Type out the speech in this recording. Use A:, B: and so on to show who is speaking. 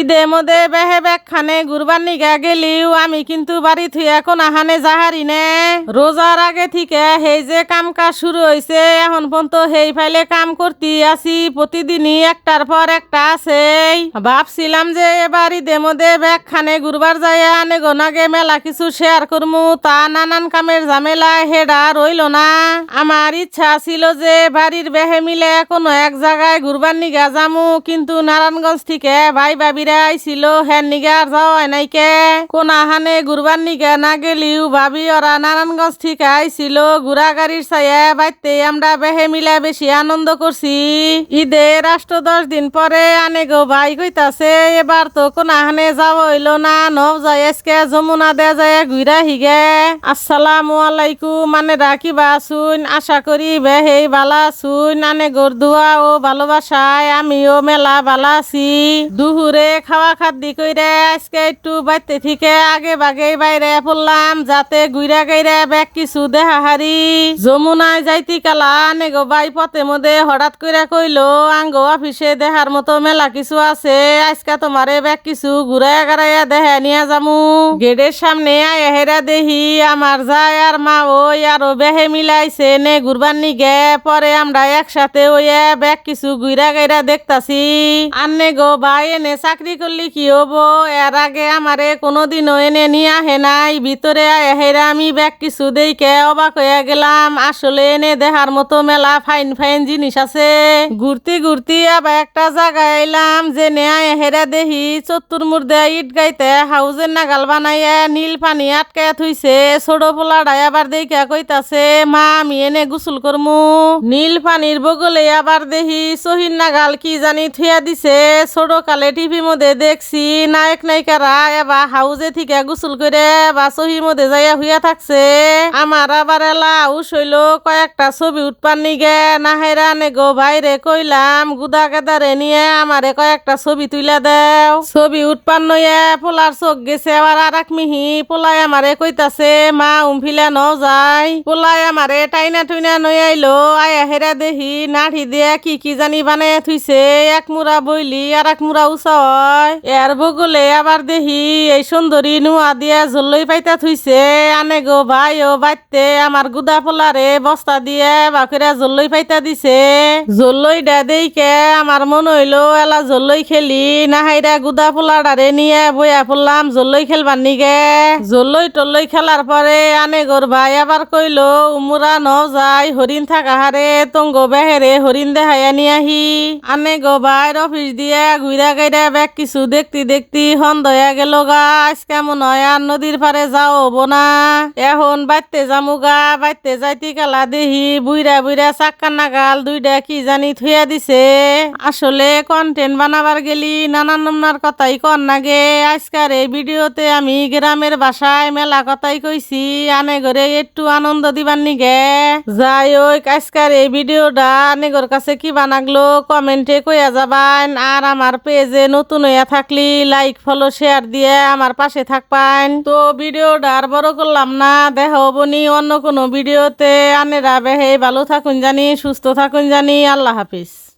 A: ঈদে মধ্যে বেহে ব্যাগ খানে ঘুরবার নিগা গেলিও আমি কিন্তু বাড়ি থুই এখন আহানে যাহারি নে রোজার আগে থেকে হেই যে কাম কাজ শুরু হয়েছে এখন পর্যন্ত হেই ফাইলে কাম করতে আসি প্রতিদিনই একটার পর একটা আছেই ভাবছিলাম যে এবার ঈদে মধ্যে ব্যাগ খানে ঘুরবার যায় আনে গোনাগে মেলা কিছু শেয়ার করমু তা নানান কামের ঝামেলা হেডা রইল না। আমার ইচ্ছা ছিল যে বাড়ির বেহে মিলে কোনো এক জায়গায় ঘুরবার নিগা যামু কিন্তু নারায়ণগঞ্জ থেকে ভাই ভাবিরা আইছিল হ্যাঁ নিগা আর যাওয়া নাইকে কোন আহানে ঘুরবার নিগা না গেলিও ভাবি ওরা নারায়ণগঞ্জ থেকে আইছিল ঘুরা গাড়ির ছায়া বাইতে আমরা বেহে মিলে বেশি আনন্দ করছি। ঈদে রাষ্ট্র 10 দিন পরে আনে গো ভাই কইতাছে এবার তো কোন আহানে যাওয়া হইল না নব যায় আজকে যমুনা দে যায় ঘুরা হিগে। আসসালামু আলাইকুম মানে রাখিবা শুন আশা করি বেহে বালা শুন আনে গোর দোয়া ও ভালোবাসায় আমিও মেলা বালা আছি। দুহুরে খাওয়া খাদ্যি কইরে আজকে একটু বাইতে থেকে আগে বাগে বাইরে পড়লাম যাতে গুইরা গাইরা ব্যাগ কিছু দেহা হারি যমুনায় যাইতি কালা নেগো বাই পথে মধ্যে হঠাৎ কইরা কইলো আঙ্গো অফিসে দেহার মতো মেলা কিছু আছে আজকে তোমারে ব্যাগ কিছু ঘুরাইয়া গাড়াইয়া দেহা নিয়ে যামু। গেটের সামনে আয় হেরা দেহি আমার যায় আর মা ওই আরো বেহে মিলাইছে নে ঘুরবার নিগে পরে আমরা একসাথে ওইয়া ব্যাগ কিছু ঘুরা গাইরা দেখতাছি। আন্নে গো ভাই এনে চাকরি করলি কি হবো এর আগে আমারে কোনোদিনও এনে নিয়ে আহে নাই ভিতরে হেরা আমি ব্যাগ কিছু দেইকে অবাক হয়ে গেলাম আসলে এনে দেহার মতো মেলা ফাইন ফাইন জিনিস আছে। ঘুরতে ঘুরতে আবার একটা জায়গায় এলাম যে নেয় হেরা দেহি চত্তুর মুর্দে ইট গাইতে হাউজের নাগাল বানাইয়া নীল পানি আটকে থুইছে ছোট পোলাডাই আবার দেখে কইতাছে মা আমি এনে গোসল করমু নীল পানির বগলে আবার দেহি সহির নাগাল কি জানি থুয়া দিছে ছোট কালে টিভি মধ্যে দেখছি নায়ক নায়িকারা এবার হাউজে থেকে গোসল করে বা সহির মধ্যে যাইয়া হইয়া থাকছে আমার আবার এলা উস হইল কয়েকটা ছবি উৎপান নিগে নাহেরা নেগো বাইরে কইলাম গুদা গেদারে নিয়ে আমারে কয়েকটা ছবি তুইলা দেও ছবি উৎপান্ন পোলার চোখ গেছে আবার আর এক মিহি পোলাই আমারে কইতাছে মা উমফিলা ন যায় পোলাই আমারে টাইনা টুইনা নই আইলো আয়া হেরা দেহি নাঠি দিয়ে কি কি জানি বানায় থুইছে এক মুড়া বইলি আর এক মুড়া উঁচা হয় এর বগলে আবার দেহি এই সুন্দরী নুয়া দিয়ে জল্লই পাইতা থুইছে আনে গো ভাই ও বাইতে আমার গুদা পোলারে বস্তা দিয়ে বাকুরা জল্লই পাইতা দিছে জল্লই ডা দেইকে আমার মন হইলো এলা জল্লই খেলি না হাইরা গুদা পোলাডারে নিয়ে বইয়া পড়লাম জল্লই খেলবার নিগে জল্লই টল্লই খেলার পরে আনে গোর ভাই আবার কইলো উমুরা ন যাই হরিণ থাকা হারে তঙ্গ বেহেরে হরিণ দেখাইয়া নিয়ে আহি আনে গো ভাই অফিস দিয়ে ঘুরা গাইরা ব্যাগ কিছু দেখতে দেখতে হন্দয়া গেল গাছ কেমন হয় আর নদীর পারে যাও হবো না এখন বাইতে জামুগা বাইতে যাইতি কালা দেহি বুইরা বুইরা চাক্কার নাগাল দুইটা কি জানি থুয়া দিছে আসলে কন্টেন্ট বানাবার গেলি নানান নমনার কথাই কন নাগে আজকার এই ভিডিওতে আমি গ্রামের বাসায় মেলা কথাই কইছি আনে ঘরে একটু আনন্দ দিবার নিগে যাই হোক আজকার এই ভিডিওটা আনেগর কাছে কি বানাগলো কমেন্টে কইয়া যাবান আর আমার পেজে নতুন হইয়া থাকলি লাইক ফলো শেয়ার দিয়ে আমার পাশে থাকবেন। তো ভিডিওটা আর বড় করলাম না দেখা হবনি অন্য কোনো ভিডিওতে আনেরা বেহে ভালো থাকুন জানি সুস্থ থাকুন জানি আল্লাহ হাফিজ।